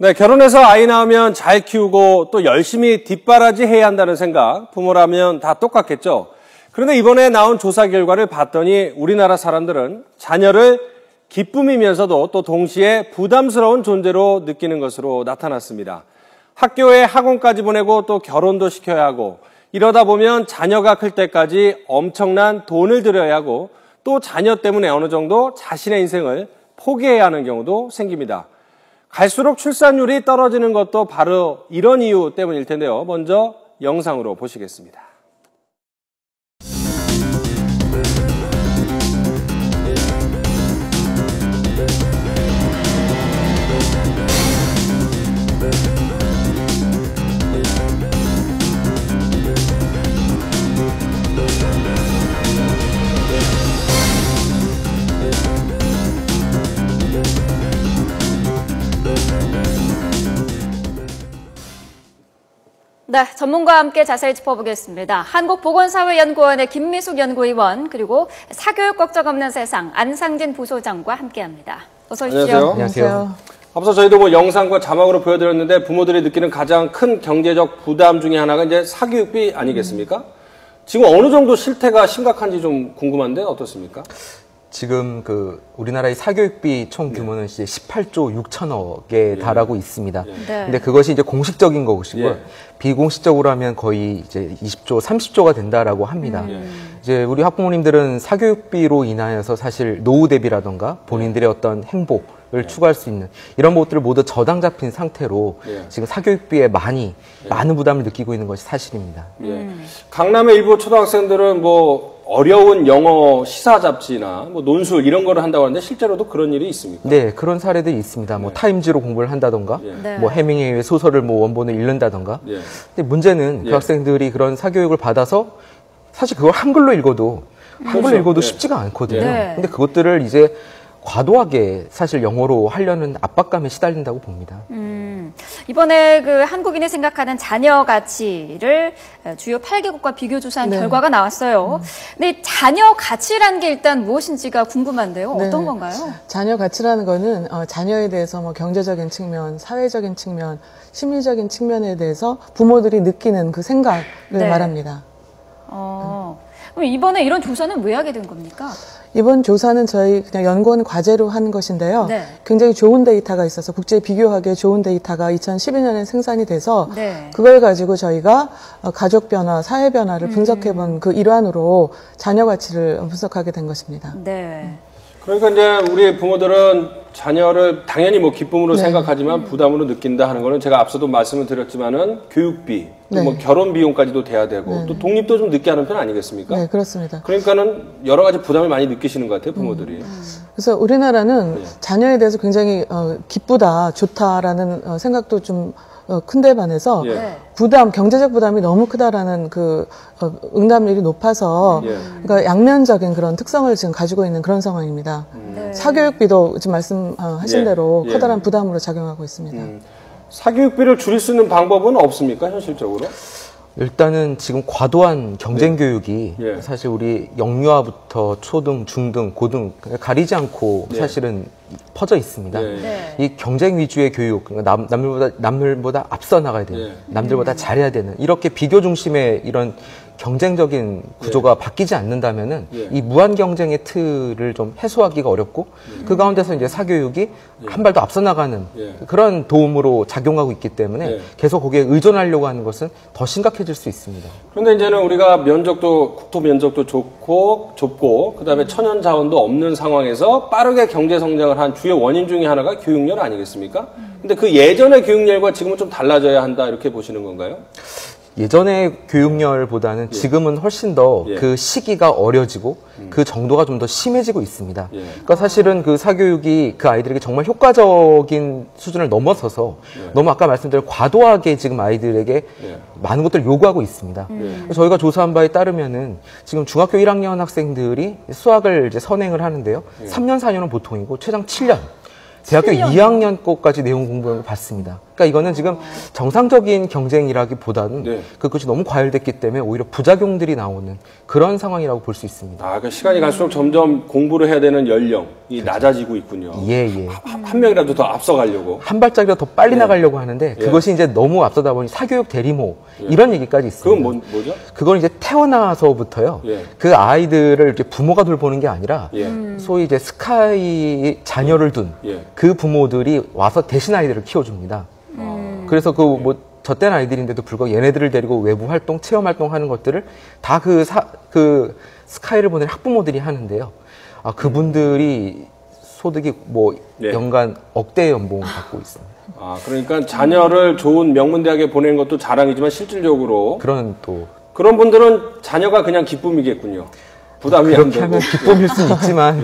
네, 결혼해서 아이 낳으면 잘 키우고 또 열심히 뒷바라지 해야 한다는 생각, 부모라면 다 똑같겠죠. 그런데 이번에 나온 조사 결과를 봤더니 우리나라 사람들은 자녀를 기쁨이면서도 또 동시에 부담스러운 존재로 느끼는 것으로 나타났습니다. 학교에 학원까지 보내고 또 결혼도 시켜야 하고 이러다 보면 자녀가 클 때까지 엄청난 돈을 들여야 하고 또 자녀 때문에 어느 정도 자신의 인생을 포기해야 하는 경우도 생깁니다. 갈수록 출산율이 떨어지는 것도 바로 이런 이유 때문일 텐데요. 먼저 영상으로 보시겠습니다. 네, 전문가와 함께 자세히 짚어보겠습니다. 한국보건사회연구원의 김미숙 연구위원 그리고 사교육 걱정 없는 세상 안상진 부소장과 함께합니다. 어서 오십시오. 안녕하세요. 안녕하세요. 앞서 저희도 영상과 자막으로 보여드렸는데 부모들이 느끼는 가장 큰 경제적 부담 중에 하나가 이제 사교육비 아니겠습니까? 지금 어느 정도 실태가 심각한지 좀 궁금한데 어떻습니까? 지금 우리나라의 사교육비 총 규모는 이제 18조 6천억에 달하고 있습니다. 네. 근데 그것이 이제 공식적인 것이고요. 비공식적으로 하면 거의 이제 20조, 30조가 된다라고 합니다. 이제 우리 학부모님들은 사교육비로 인하여서 사실 노후 대비라던가 본인들의 어떤 행복을 추구할 수 있는 이런 것들을 모두 저당 잡힌 상태로 지금 사교육비에 많은 부담을 느끼고 있는 것이 사실입니다. 강남의 일부 초등학생들은 어려운 영어 시사 잡지나 논술 이런 거를 한다고 하는데 실제로도 그런 일이 있습니까? 네, 그런 사례들이 있습니다. 타임지로 공부를 한다던가, 해밍웨이의 소설을 원본을 읽는다던가. 근데 문제는 그 학생들이 그런 사교육을 받아서 사실 그걸 한글로 읽어도 쉽지가 않거든요. 근데 그것들을 이제 과도하게 사실 영어로 하려는 압박감에 시달린다고 봅니다. 이번에 한국인이 생각하는 자녀 가치를 주요 8개국과 비교 조사한 결과가 나왔어요. 근데 자녀 가치라는 게 일단 무엇인지가 궁금한데요. 어떤 건가요? 자녀 가치라는 거는 자녀에 대해서 경제적인 측면, 사회적인 측면, 심리적인 측면에 대해서 부모들이 느끼는 그 생각을 말합니다. 그럼 이번에 이런 조사는 왜 하게 된 겁니까? 이번 조사는 저희 그냥 연구원 과제로 한 것인데요. 굉장히 좋은 데이터가 있어서 국제 비교하기에 좋은 데이터가 2012년에 생산이 돼서 그걸 가지고 저희가 가족 변화, 사회 변화를 분석해본 그 일환으로 자녀 가치를 분석하게 된 것입니다. 그러니까 이제 우리 부모들은 자녀를 당연히 기쁨으로 생각하지만 부담으로 느낀다 하는 거는 제가 앞서도 말씀을 드렸지만은 교육비, 또 결혼 비용까지도 돼야 되고 또 독립도 좀 늦게 하는 편 아니겠습니까? 네, 그렇습니다. 그러니까는 여러 가지 부담을 많이 느끼시는 것 같아요, 부모들이. 그래서 우리나라는 자녀에 대해서 굉장히 기쁘다, 좋다라는 생각도 좀 큰데 반해서 부담, 경제적 부담이 너무 크다라는 응답률이 높아서 그러니까 양면적인 그런 특성을 지금 가지고 있는 그런 상황입니다. 사교육비도 지금 말씀하신 대로 커다란 부담으로 작용하고 있습니다. 사교육비를 줄일 수 있는 방법은 없습니까, 현실적으로? 일단은 지금 과도한 경쟁 교육이 사실 우리 영유아부터 초등, 중등, 고등 가리지 않고 사실은 퍼져 있습니다. 이 경쟁 위주의 교육, 남들보다 앞서 나가야 되는, 남들보다 잘해야 되는 이렇게 비교 중심의 이런 경쟁적인 구조가 바뀌지 않는다면은 이 무한 경쟁의 틀을 좀 해소하기가 어렵고 그 가운데서 이제 사교육이 한 발 더 앞서 나가는 그런 도움으로 작용하고 있기 때문에 계속 거기에 의존하려고 하는 것은 더 심각해질 수 있습니다. 그런데 이제는 우리가 국토 면적도 좁고 그다음에 천연 자원도 없는 상황에서 빠르게 경제 성장을 한 주요 원인 중에 하나가 교육열 아니겠습니까? 근데 그 예전의 교육열과 지금은 좀 달라져야 한다 이렇게 보시는 건가요? 예전의 교육열보다는 지금은 훨씬 더 그 시기가 어려지고 그 정도가 좀 더 심해지고 있습니다. 그러니까 사실은 그 사교육이 그 아이들에게 정말 효과적인 수준을 넘어서서 너무 아까 말씀드린 과도하게 지금 아이들에게 많은 것들을 요구하고 있습니다. 저희가 조사한 바에 따르면은 지금 중학교 1학년 학생들이 수학을 이제 선행을 하는데요. 3년, 4년은 보통이고 최장 7년. 대학교 2학년 거까지 내용 공부를 받습니다. 그러니까 이거는 지금 정상적인 경쟁이라기보다는 네. 그것이 너무 과열됐기 때문에 오히려 부작용들이 나오는 그런 상황이라고 볼 수 있습니다. 아, 그러니까 시간이 갈수록 점점 공부를 해야 되는 연령이 낮아지고 있군요. 예. 한 명이라도 더 앞서가려고. 한 발짝이라도 더 빨리 나가려고 하는데 그것이 이제 너무 앞서다 보니 사교육 대리모 이런 얘기까지 있습니다. 그건 뭐죠? 그건 이제 태어나서부터요. 그 아이들을 이제 부모가 돌보는 게 아니라 소위 이제 스카이 자녀를 둔 그 부모들이 와서 대신 아이들을 키워줍니다. 그래서 그 뭐 젖된 아이들인데도 불구하고 얘네들을 데리고 외부 활동, 체험 활동 하는 것들을 다 그 스카이를 보낸 학부모들이 하는데요. 아, 그분들이 소득이 뭐 연간 억대의 연봉을 받고 있습니다. 아, 그러니까 자녀를 좋은 명문대학에 보내는 것도 자랑이지만 실질적으로 그런 분들은 자녀가 그냥 기쁨이겠군요. 부담이 안 되고. 그렇게 하면 기쁨일 수는 있지만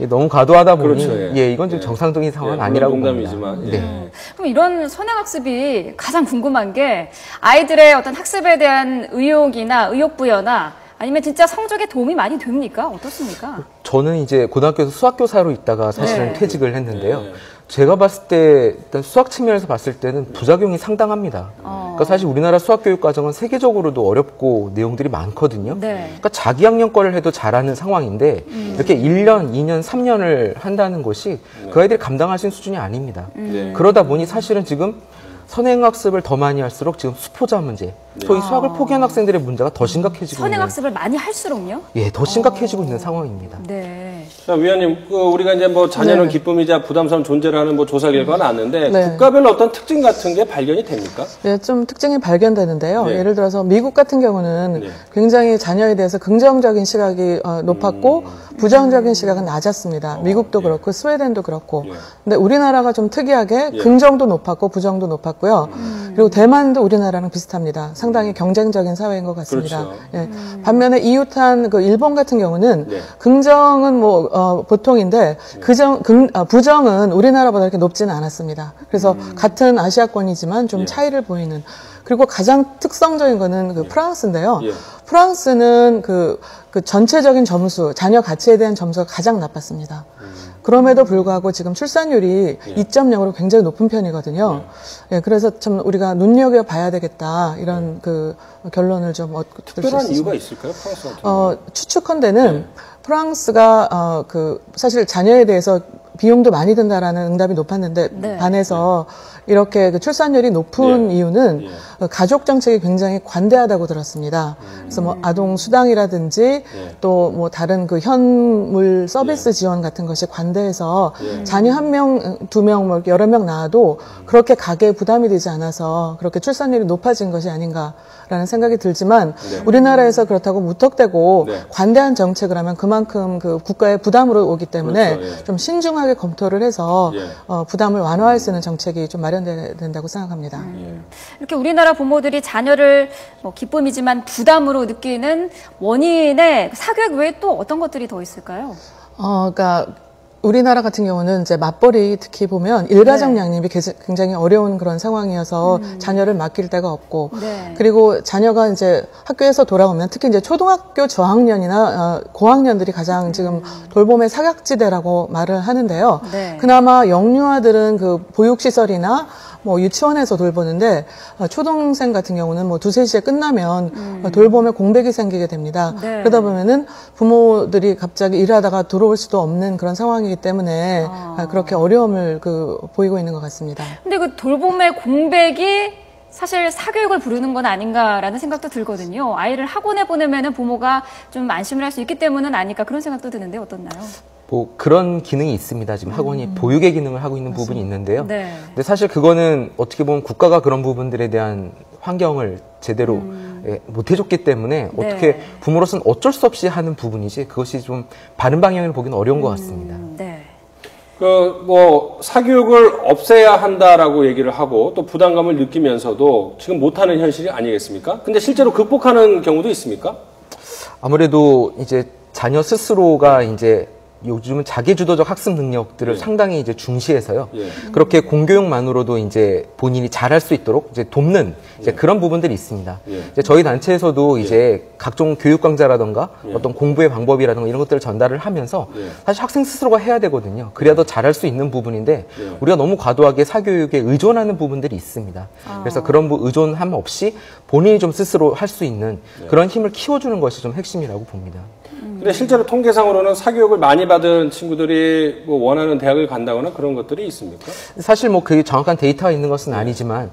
너무 과도하다 보니 그렇죠, 이건 좀 정상적인 상황은 아니라고 봅니다. 그럼 이런 선행학습이 가장 궁금한 게 아이들의 어떤 학습에 대한 의욕이나 의욕부여나 아니면 진짜 성적에 도움이 많이 됩니까? 어떻습니까? 저는 이제 고등학교에서 수학교사로 있다가 사실은 퇴직을 했는데요. 제가 봤을 때 일단 수학 측면에서 봤을 때는 부작용이 상당합니다. 그러니까 사실 우리나라 수학교육 과정은 세계적으로도 어렵고 내용들이 많거든요. 그러니까 자기 학년 거를 해도 잘하는 상황인데 이렇게 1년, 2년, 3년을 한다는 것이 그 아이들이 감당할 수 있는 수준이 아닙니다. 그러다 보니 사실은 지금 선행학습을 더 많이 할수록 지금 수포자 문제, 소위 수학을 포기한 학생들의 문제가 더 심각해지고 선행학습을 많이 할수록요? 예, 더 심각해지고 있는 상황입니다. 네. 자, 위원님, 우리가 이제 뭐 자녀는 기쁨이자 부담스러운 존재를 하는 뭐 조사 결과가 나왔는데 국가별로 어떤 특징 같은 게 발견이 됩니까? 네, 좀 특징이 발견되는데요. 예를 들어서 미국 같은 경우는 굉장히 자녀에 대해서 긍정적인 시각이 높았고 부정적인 시각은 낮았습니다. 미국도 그렇고 스웨덴도 그렇고. 근데 우리나라가 좀 특이하게 긍정도 높았고 부정도 높았고요. 그리고 대만도 우리나라랑 비슷합니다. 상당히 경쟁적인 사회인 것 같습니다. 그렇죠. 반면에 이웃한 그 일본 같은 경우는 긍정은 뭐 보통인데 부정은 우리나라보다 이렇게 높지는 않았습니다. 그래서 같은 아시아권이지만 좀 차이를 보이는. 그리고 가장 특성적인 거는 그 프랑스인데요. 프랑스는 그 전체적인 점수, 자녀 가치에 대한 점수가 가장 나빴습니다. 그럼에도 불구하고 지금 출산율이 2.0으로 굉장히 높은 편이거든요. 그래서 참 우리가 눈여겨봐야 되겠다 이런 그 결론을 좀 얻을 수 있습니다. 특별한 이유가 있을까요, 프랑스 같은 경우? 추측컨대는 프랑스가 사실 자녀에 대해서 비용도 많이 든다라는 응답이 높았는데 반해서 이렇게 그 출산율이 높은 이유는 가족 정책이 굉장히 관대하다고 들었습니다. 그래서 뭐 아동 수당이라든지 또 뭐 다른 그 현물 서비스 지원 같은 것이 관대해서 자녀 한 명, 두 명, 뭐 여러 명 낳아도 그렇게 가계에 부담이 되지 않아서 그렇게 출산율이 높아진 것이 아닌가라는 생각이 들지만 우리나라에서 그렇다고 무턱대고 관대한 정책을 하면 그만큼 그 국가의 부담으로 오기 때문에 좀 신중하게 검토를 해서 부담을 완화할 수 있는 정책이 좀 마련된다고 생각합니다. 이렇게 우리나라 부모들이 자녀를 뭐 기쁨이지만 부담으로 느끼는 원인의 사교육 외에 또 어떤 것들이 더 있을까요? 그러니까 우리나라 같은 경우는 이제 맞벌이 특히 보면 일가정 양립이 굉장히 어려운 그런 상황이어서 자녀를 맡길 데가 없고 그리고 자녀가 이제 학교에서 돌아오면 특히 이제 초등학교 저학년이나 고학년들이 가장 지금 돌봄의 사각지대라고 말을 하는데요. 그나마 영유아들은 그 보육시설이나 뭐 유치원에서 돌보는데 초등생 같은 경우는 뭐 2-3시에 끝나면 돌봄에 공백이 생기게 됩니다. 그러다 보면은 부모들이 갑자기 일하다가 들어올 수도 없는 그런 상황이기 때문에 그렇게 어려움을 보이고 있는 것 같습니다. 근데 그 돌봄의 공백이 사실 사교육을 부르는 건 아닌가라는 생각도 들거든요. 아이를 학원에 보내면은 부모가 좀 안심을 할 수 있기 때문은 아닐까 그런 생각도 드는데 어떻나요? 뭐 그런 기능이 있습니다. 지금 학원이 보육의 기능을 하고 있는 부분이 있는데요. 근데 사실 그거는 어떻게 보면 국가가 그런 부분들에 대한 환경을 제대로 못 해줬기 때문에 어떻게 부모로서는 어쩔 수 없이 하는 부분이지 그것이 좀 바른 방향으로 보기는 어려운 것 같습니다. 뭐 사교육을 없애야 한다라고 얘기를 하고 또 부담감을 느끼면서도 지금 못하는 현실이 아니겠습니까? 근데 실제로 극복하는 경우도 있습니까? 아무래도 이제 자녀 스스로가 이제 요즘은 자기주도적 학습 능력들을 상당히 이제 중시해서요. 그렇게 공교육만으로도 이제 본인이 잘할 수 있도록 이제 돕는 이제 그런 부분들이 있습니다. 이제 저희 단체에서도 이제 각종 교육 강좌라던가 어떤 공부의 방법이라든가 이런 것들을 전달을 하면서 사실 학생 스스로가 해야 되거든요. 그래야 더 잘할 수 있는 부분인데 우리가 너무 과도하게 사교육에 의존하는 부분들이 있습니다. 그래서 그런 의존함 없이 본인이 좀 스스로 할 수 있는 그런 힘을 키워주는 것이 좀 핵심이라고 봅니다. 근데 실제로 통계상으로는 사교육을 많이 받은 친구들이 뭐 원하는 대학을 간다거나 그런 것들이 있습니까? 사실 뭐 그게 정확한 데이터가 있는 것은 아니지만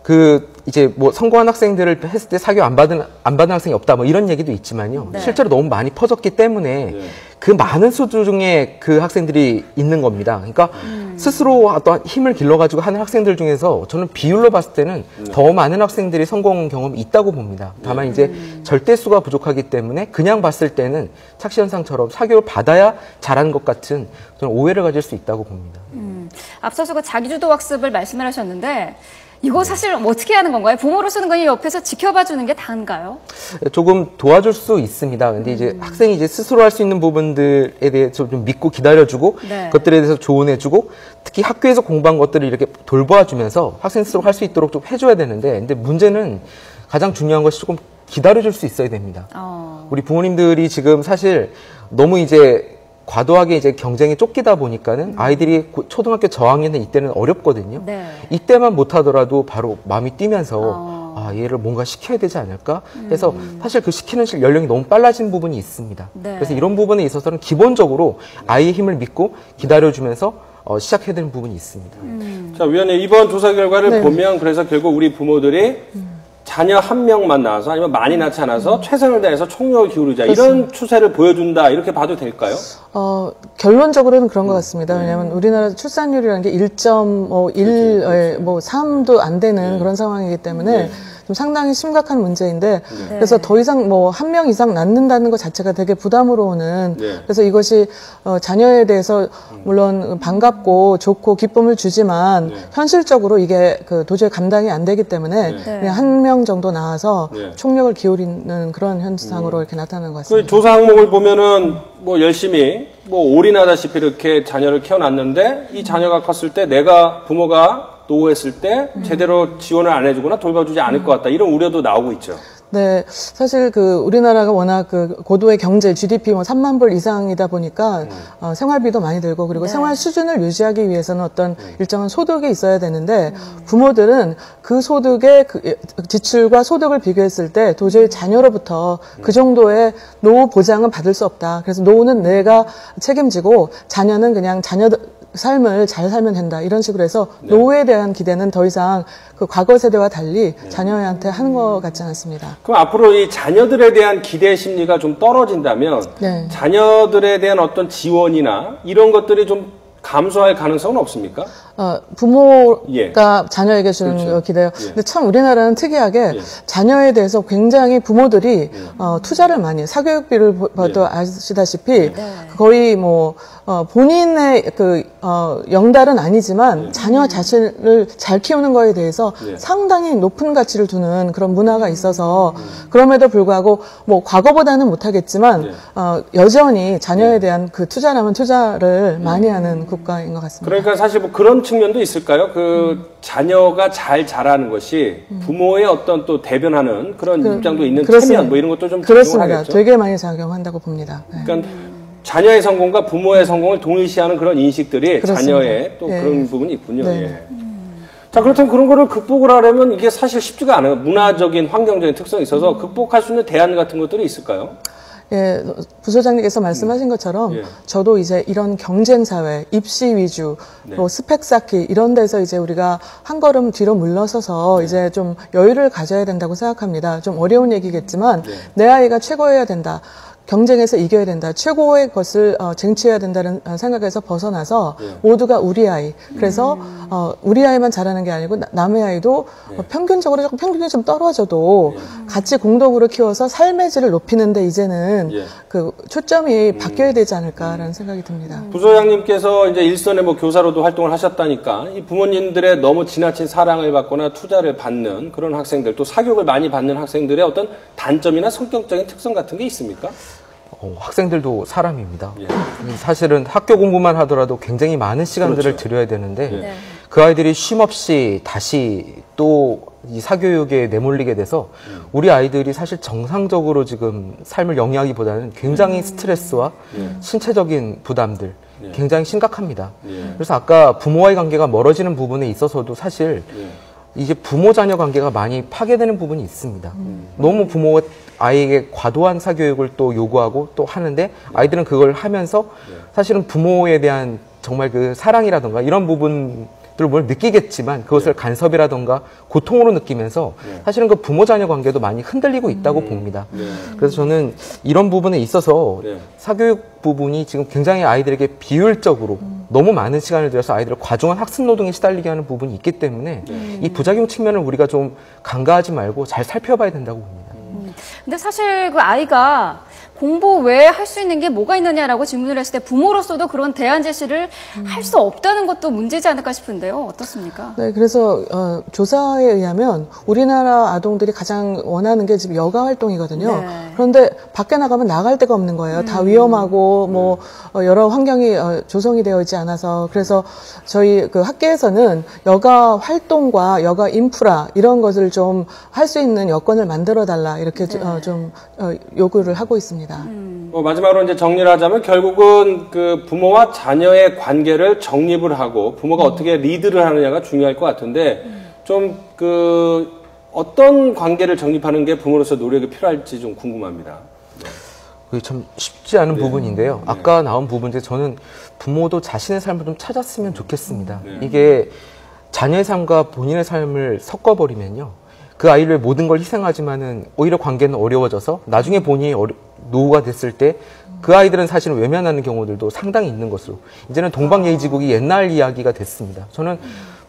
그 이제 뭐 성공한 학생들을 했을 때 사교 안 받은 학생이 없다 뭐 이런 얘기도 있지만요. 실제로 너무 많이 퍼졌기 때문에 그 많은 수 중에 그 학생들이 있는 겁니다. 그러니까 스스로 어떤 힘을 길러가지고 하는 학생들 중에서 저는 비율로 봤을 때는 더 많은 학생들이 성공 경험이 있다고 봅니다. 다만 이제 절대수가 부족하기 때문에 그냥 봤을 때는 착시현상처럼 사교를 받아야 잘하는 것 같은 저는 오해를 가질 수 있다고 봅니다. 앞서서 그 자기주도 학습을 말씀을 하셨는데 이거 사실 어떻게 하는 건가요? 부모로서는 그냥 옆에서 지켜봐 주는 게 다인가요? 조금 도와줄 수 있습니다. 근데 이제 학생이 이제 스스로 할 수 있는 부분들에 대해서 좀 믿고 기다려주고 그것들에 대해서 조언해주고 특히 학교에서 공부한 것들을 이렇게 돌봐주면서 학생 스스로 할 수 있도록 좀 해줘야 되는데 근데 문제는 가장 중요한 것이 조금 기다려줄 수 있어야 됩니다. 우리 부모님들이 지금 사실 너무 이제 과도하게 이제 경쟁에 쫓기다 보니까는 아이들이 초등학교 저학년에 이때는 어렵거든요. 이때만 못하더라도 바로 마음이 뛰면서 아, 얘를 뭔가 시켜야 되지 않을까 해서 사실 그 시키는 연령이 너무 빨라진 부분이 있습니다. 그래서 이런 부분에 있어서는 기본적으로 아이의 힘을 믿고 기다려주면서 시작해야 되는 부분이 있습니다. 자, 위원님 이번 조사 결과를 보면 그래서 결국 우리 부모들이 자녀 한 명만 낳아서 아니면 많이 낳지 않아서 최선을 다해서 총력을 기울이자 이런 추세를 보여준다 이렇게 봐도 될까요? 결론적으로는 그런 것 같습니다. 왜냐하면 우리나라 출산율이라는 게 1.1, 뭐 3도 안 되는 그런 상황이기 때문에 좀 상당히 심각한 문제인데 그래서 더 이상 뭐 한 명 이상 낳는다는 것 자체가 되게 부담으로 오는 그래서 이것이 자녀에 대해서 물론 반갑고 좋고 기쁨을 주지만 현실적으로 이게 도저히 감당이 안 되기 때문에 그냥 한 명 정도 낳아서 총력을 기울이는 그런 현상으로 이렇게 나타나는 것 같습니다. 그 조사 항목을 보면은 뭐 열심히 뭐 올인하다시피 이렇게 자녀를 키워놨는데 이 자녀가 컸을 때 내가 부모가 노후했을 때 제대로 지원을 안 해주거나 돌봐주지 않을 것 같다 이런 우려도 나오고 있죠. 네, 사실 우리나라가 워낙 고도의 경제 GDP 뭐 3만 불 이상이다 보니까 생활비도 많이 들고 그리고 생활 수준을 유지하기 위해서는 어떤 일정한 소득이 있어야 되는데 부모들은 그 소득의 지출과 소득을 비교했을 때 도저히 자녀로부터 그 정도의 노후 보장은 받을 수 없다. 그래서 노후는 내가 책임지고 자녀는 그냥 삶을 잘 살면 된다. 이런 식으로 해서 노후에 대한 기대는 더 이상 그 과거 세대와 달리 자녀한테 하는 것 같지 않습니다. 그럼 앞으로 이 자녀들에 대한 기대 심리가 좀 떨어진다면 자녀들에 대한 어떤 지원이나 이런 것들이 좀 감소할 가능성은 없습니까? 부모가 자녀에게 주는 기대요. 근데 참 우리나라는 특이하게 자녀에 대해서 굉장히 부모들이 투자를 많이 해요. 사교육비를 봐도 아시다시피 거의 뭐 본인의 영달은 아니지만 자녀 자신을 잘 키우는 거에 대해서 상당히 높은 가치를 두는 그런 문화가 있어서 그럼에도 불구하고 뭐 과거보다는 못하겠지만 여전히 자녀에 대한 그 투자라면 투자를 많이 하는 국가인 것 같습니다. 그러니까 사실 뭐 그런 측면도 있을까요? 자녀가 잘 자라는 것이 부모의 어떤 또 대변하는 그런 입장도 있는 체면 뭐 이런 것도 좀 그렇습니다. 작용하겠죠? 되게 많이 작용한다고 봅니다. 그러니까 자녀의 성공과 부모의 성공을 동일시하는 그런 인식들이 자녀의 또 그런 부분이 있군요. 자, 그렇다면 그런 거를 극복을 하려면 이게 사실 쉽지가 않아요. 문화적인, 환경적인 특성이 있어서 극복할 수 있는 대안 같은 것들이 있을까요? 예, 부소장님께서 말씀하신 것처럼 저도 이제 이런 경쟁사회, 입시 위주, 뭐 스펙 쌓기 이런 데서 이제 우리가 한 걸음 뒤로 물러서서 이제 좀 여유를 가져야 된다고 생각합니다. 좀 어려운 얘기겠지만 내 아이가 최고여야 된다. 경쟁에서 이겨야 된다. 최고의 것을 쟁취해야 된다는 생각에서 벗어나서 모두가 우리 아이. 그래서 우리 아이만 잘하는 게 아니고 남의 아이도 평균적으로 평균이 좀 떨어져도 같이 공동으로 키워서 삶의 질을 높이는 데 이제는 그 초점이 바뀌어야 되지 않을까라는 생각이 듭니다. 부소장님께서 이제 일선에 뭐 교사로도 활동을 하셨다니까 이 부모님들의 너무 지나친 사랑을 받거나 투자를 받는 그런 학생들 또 사교육을 많이 받는 학생들의 어떤 단점이나 성격적인 특성 같은 게 있습니까? 학생들도 사람입니다. 사실은 학교 공부만 하더라도 굉장히 많은 시간들을 들여야 되는데 그 아이들이 쉼없이 다시 또 이 사교육에 내몰리게 돼서 우리 아이들이 사실 정상적으로 지금 삶을 영위하기보다는 굉장히 스트레스와 신체적인 부담들 굉장히 심각합니다. 그래서 아까 부모와의 관계가 멀어지는 부분에 있어서도 사실 이제 부모 자녀 관계가 많이 파괴되는 부분이 있습니다. 너무 부모가 아이에게 과도한 사교육을 또 요구하고 또 하는데 아이들은 그걸 하면서 사실은 부모에 대한 정말 그 사랑이라던가 이런 부분들을 뭘 느끼겠지만 그것을 간섭이라던가 고통으로 느끼면서 사실은 그 부모 자녀 관계도 많이 흔들리고 있다고 봅니다. 그래서 저는 이런 부분에 있어서 사교육 부분이 지금 굉장히 아이들에게 비효율적으로 너무 많은 시간을 들여서 아이들을 과중한 학습 노동에 시달리게 하는 부분이 있기 때문에 이 부작용 측면을 우리가 좀 간과하지 말고 잘 살펴봐야 된다고 봅니다. 근데 사실 그 아이가 공부 외에 할 수 있는 게 뭐가 있느냐라고 질문을 했을 때 부모로서도 그런 대안 제시를 할 수 없다는 것도 문제지 않을까 싶은데요. 어떻습니까? 네, 그래서 조사에 의하면 우리나라 아동들이 가장 원하는 게 지금 여가 활동이거든요. 네. 그런데 밖에 나가면 나갈 데가 없는 거예요. 다 위험하고 뭐 여러 환경이 조성이 되어 있지 않아서 그래서 저희 그 학계에서는 여가 활동과 여가 인프라 이런 것을 좀 할 수 있는 여건을 만들어 달라 이렇게 좀 요구를 하고 있습니다. 마지막으로 이제 정리를 하자면 결국은 그 부모와 자녀의 관계를 정립을 하고 부모가 어떻게 리드를 하느냐가 중요할 것 같은데 좀 그 어떤 관계를 정립하는 게 부모로서 노력이 필요할지 좀 궁금합니다. 그게 참 쉽지 않은 부분인데요. 아까 나온 부분 중에 저는 부모도 자신의 삶을 좀 찾았으면 좋겠습니다. 이게 자녀의 삶과 본인의 삶을 섞어버리면요. 그 아이를 모든 걸 희생하지만은 오히려 관계는 어려워져서 나중에 본인이 노후가 됐을 때 그 아이들은 사실은 외면하는 경우들도 상당히 있는 것으로 이제는 동방예의지국이 옛날 이야기가 됐습니다. 저는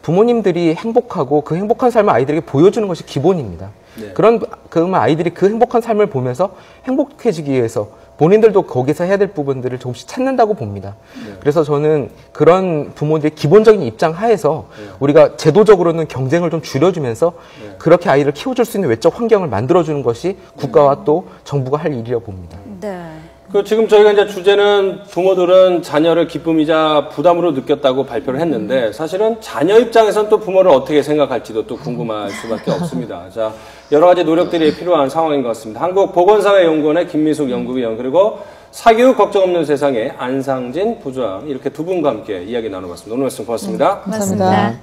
부모님들이 행복하고 그 행복한 삶을 아이들에게 보여주는 것이 기본입니다. 그러면 아이들이 그 행복한 삶을 보면서 행복해지기 위해서 본인들도 거기서 해야 될 부분들을 조금씩 찾는다고 봅니다. 그래서 저는 그런 부모들의 기본적인 입장 하에서 우리가 제도적으로는 경쟁을 좀 줄여주면서 그렇게 아이를 키워줄 수 있는 외적 환경을 만들어주는 것이 국가와 또 정부가 할 일이라고 봅니다. 네. 그 지금 저희가 이제 주제는 부모들은 자녀를 기쁨이자 부담으로 느꼈다고 발표를 했는데 사실은 자녀 입장에서는 또 부모를 어떻게 생각할지도 또 궁금할 수밖에 없습니다. 자, 여러 가지 노력들이 필요한 상황인 것 같습니다. 한국보건사회연구원의 김미숙 연구위원 그리고 사교육 걱정 없는 세상의 안상진 부주장 이렇게 두 분과 함께 이야기 나눠봤습니다. 오늘 말씀 고맙습니다. 고맙습니다.